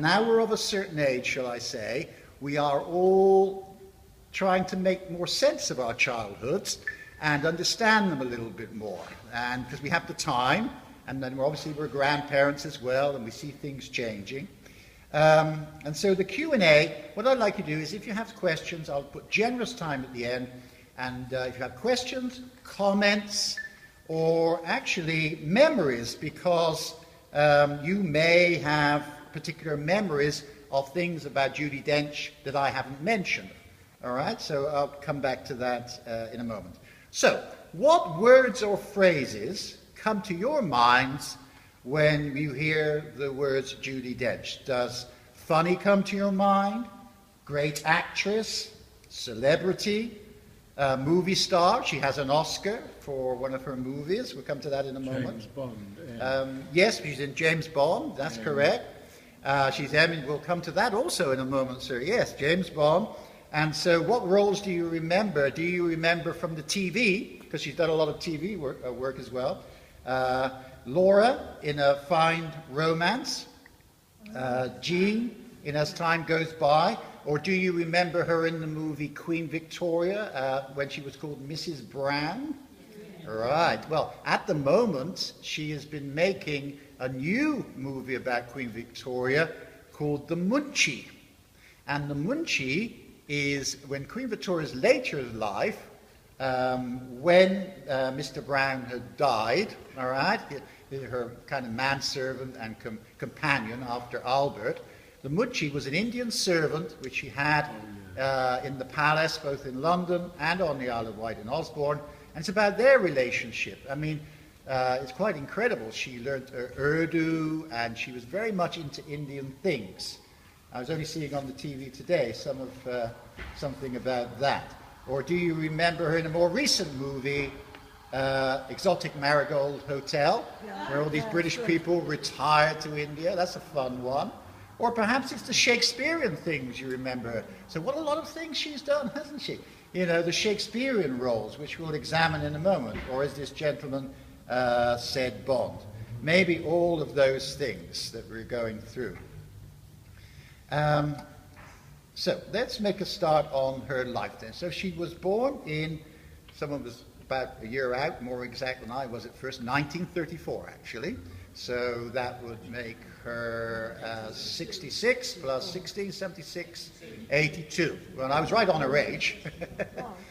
now we're of a certain age, shall I say, we are all trying to make more sense of our childhoods and understand them a little bit more. And because we have the time, and then we're grandparents as well, and we see things changing. And so the Q&A, what I'd like you to do is, if you have questions, I'll put generous time at the end. And if you have questions, comments, or actually memories, because you may have particular memories of things about Judi Dench that I haven't mentioned. All right, so I'll come back to that in a moment. So, what words or phrases come to your minds when you hear the words Judi Dench? Does funny come to your mind? Great actress? Celebrity? Movie star? She has an Oscar for one of her movies. We'll come to that in a moment. James Bond. Yeah. Yes, she's in James Bond. That's correct. We'll come to that also in a moment, sir. Yes, James Bond. And so what roles do you remember? Do you remember from the TV? Because she's done a lot of TV work as well. Laura in A Fine Romance. Jean in As Time Goes By. Or do you remember her in the movie Queen Victoria when she was called Mrs. Brown? Right. Well, at the moment, she has been making a new movie about Queen Victoria called The Munchie. And The Munchie is when Queen Victoria's later life, when Mr. Brown had died, all right, her kind of manservant and companion after Albert. The Munchie was an Indian servant which she had in the palace, both in London and on the Isle of Wight in Osborne. And it's about their relationship. I mean, it's quite incredible. She learned Urdu, and she was very much into Indian things. I was only seeing on the TV today something about that. Or do you remember her in a more recent movie, Exotic Marigold Hotel, where all these British people retired to India? That's a fun one. Or perhaps it's the Shakespearean things you remember. So what a lot of things she's done, hasn't she? You know, the Shakespearean roles, which we'll examine in a moment. Or as this gentleman said, Bond. Maybe all of those things that we're going through. So let's make a start on her life then. So she was born in, someone was about a year out, more exact than I was at first, 1934 actually. So that would make her 66 plus 16, 76, 82. Well, I was right on her age.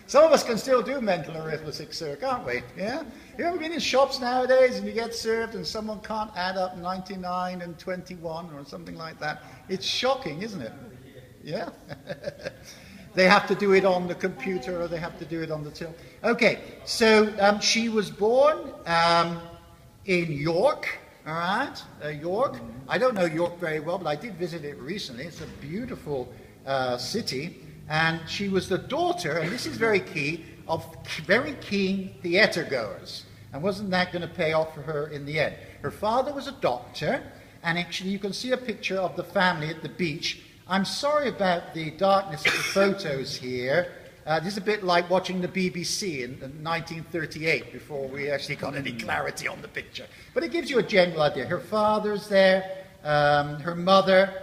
Some of us can still do mental arithmetic, sir, can't we? Yeah? You ever been in shops nowadays and you get served and someone can't add up 99 and 21 or something like that? It's shocking, isn't it? Yeah? They have to do it on the computer or they have to do it on the till. Okay, so she was born in York. All right, York. I don't know York very well, but I did visit it recently. It's a beautiful city. And she was the daughter, and this is very key, of very keen theatre goers. And wasn't that going to pay off for her in the end? Her father was a doctor, and actually you can see a picture of the family at the beach. I'm sorry about the darkness of the photos here. This is a bit like watching the BBC in 1938 before we actually got any clarity on the picture. But it gives you a general idea. Her father's there, her mother,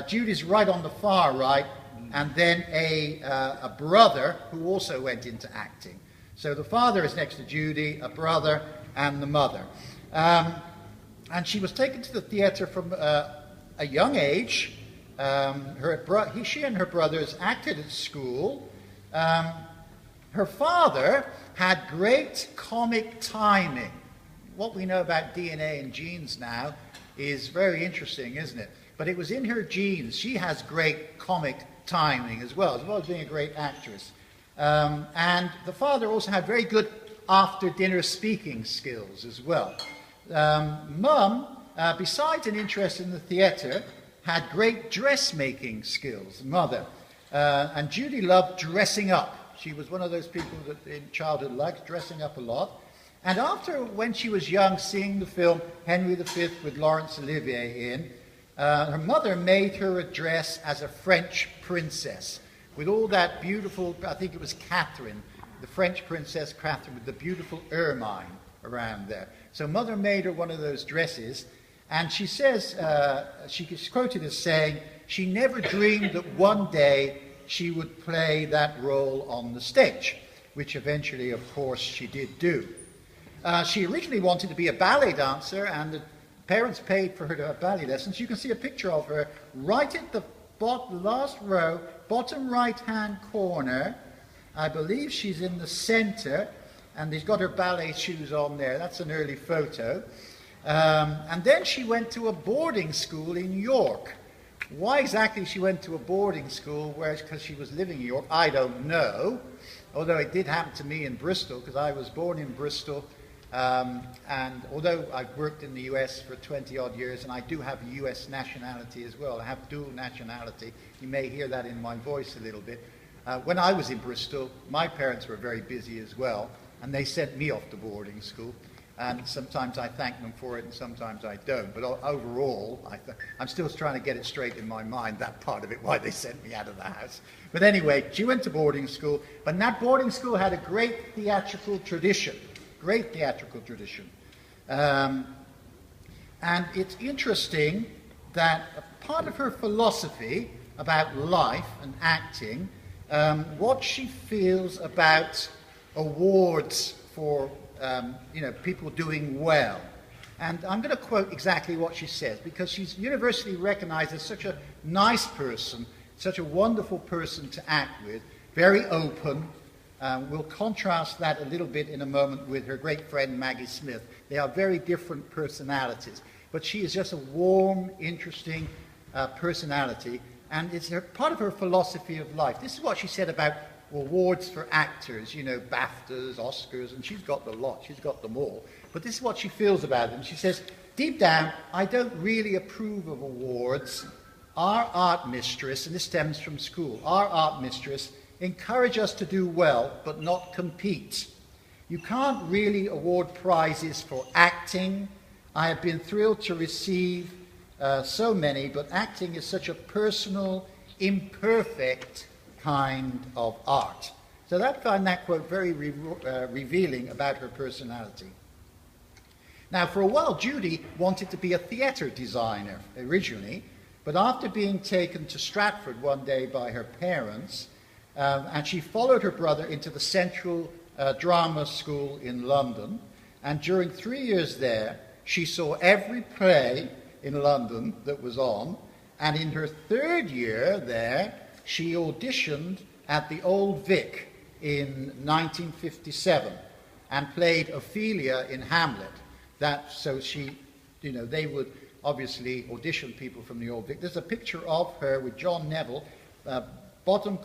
Judy's right on the far right, and then a brother who also went into acting. So the father is next to Judy, a brother, and the mother. And she was taken to the theatre from a young age. She and her brothers acted at school. Her father had great comic timing. What we know about DNA and genes now is very interesting, isn't it? But it was in her genes. She has great comic timing as well as being a great actress. And the father also had very good after-dinner speaking skills as well. Mum, besides an interest in the theatre, had great dressmaking skills, mother. And Judy loved dressing up. She was one of those people that in childhood liked dressing up a lot. And after, when she was young, seeing the film Henry V with Laurence Olivier in, her mother made her a dress as a French princess with all that beautiful, I think it was Catherine, the French princess Catherine with the beautiful ermine around there. So mother made her one of those dresses. And she says, she's quoted as saying, she never dreamed that one day she would play that role on the stage, which eventually, of course, she did do. She originally wanted to be a ballet dancer, and the parents paid for her to have ballet lessons. You can see a picture of her right at the last row, bottom right-hand corner. I believe she's in the center, and she's got her ballet shoes on there. That's an early photo. And then she went to a boarding school in York. Why exactly she went to a boarding school, because she was living in York, I don't know. Although it did happen to me in Bristol, because I was born in Bristol. And although I've worked in the US for 20-odd years, and I do have US nationality as well, I have dual nationality. You may hear that in my voice a little bit. When I was in Bristol, my parents were very busy as well, and they sent me off to boarding school. And sometimes I thank them for it, and sometimes I don't. But overall, I'm still trying to get it straight in my mind, that part of it, why they sent me out of the house. But anyway, she went to boarding school, but that boarding school had a great theatrical tradition. And it's interesting that a part of her philosophy about life and acting, what she feels about awards for people doing well. And I'm going to quote exactly what she says, because she's universally recognized as such a nice person, such a wonderful person to act with, very open. We'll contrast that a little bit in a moment with her great friend Maggie Smith. They are very different personalities, but she is just a warm, interesting personality, and it's part of her philosophy of life. This is what she said about awards for actors, BAFTAs, Oscars, and she's got the lot, she's got them all. But this is what she feels about them. She says, deep down, I don't really approve of awards. Our art mistress, and this stems from school, our art mistress encourage us to do well, but not compete. You can't really award prizes for acting. I have been thrilled to receive so many, but acting is such a personal, imperfect kind of art. So I find that quote very revealing about her personality. Now, for a while, Judi wanted to be a theatre designer originally, but after being taken to Stratford one day by her parents, and she followed her brother into the Central Drama School in London, and during 3 years there, she saw every play in London that was on, and in her third year there, she auditioned at the Old Vic in 1957 and played Ophelia in Hamlet. So they would obviously audition people from the Old Vic. There's a picture of her with John Neville, bottom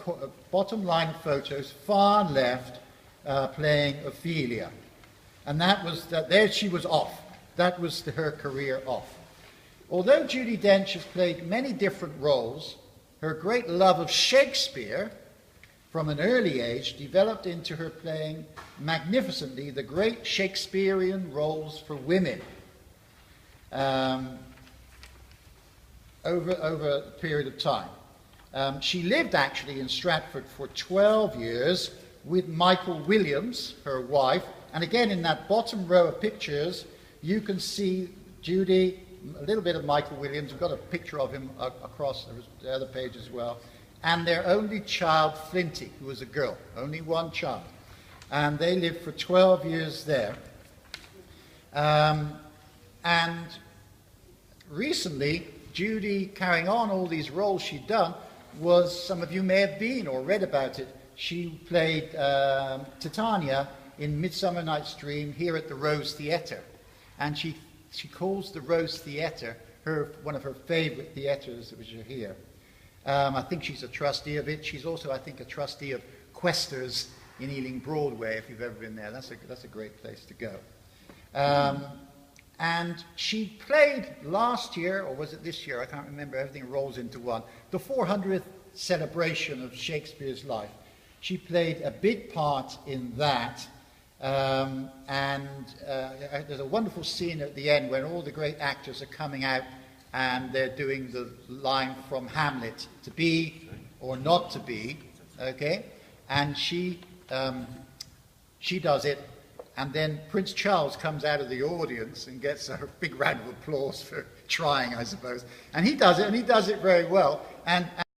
line of photos, far left, playing Ophelia. And there she was off. That was her career off. Although Judi Dench has played many different roles, her great love of Shakespeare from an early age developed into her playing magnificently the great Shakespearean roles for women over a period of time. She lived actually in Stratford for 12 years with Michael Williams, her wife, and again in that bottom row of pictures you can see Judi, a little bit of Michael Williams. We've got a picture of him across the other page as well. And their only child, Flinty, who was a girl, only one child. And they lived for 12 years there. And recently, Judi, carrying on all these roles she'd done, some of you may have been or read about it, she played Titania in Midsummer Night's Dream here at the Rose Theatre. And she calls the Rose Theatre one of her favorite theatres which are here. I think she's a trustee of it. She's also, I think, a trustee of Questers in Ealing Broadway, if you've ever been there. That's a great place to go. And she played last year, or was it this year? I can't remember. Everything rolls into one. The 400th celebration of Shakespeare's life. She played a big part in that. There's a wonderful scene at the end when all the great actors are coming out and they're doing the line from Hamlet, to be or not to be, okay? And she does it, And then Prince Charles comes out of the audience and gets a big round of applause for trying, I suppose. And he does it, and he does it very well. And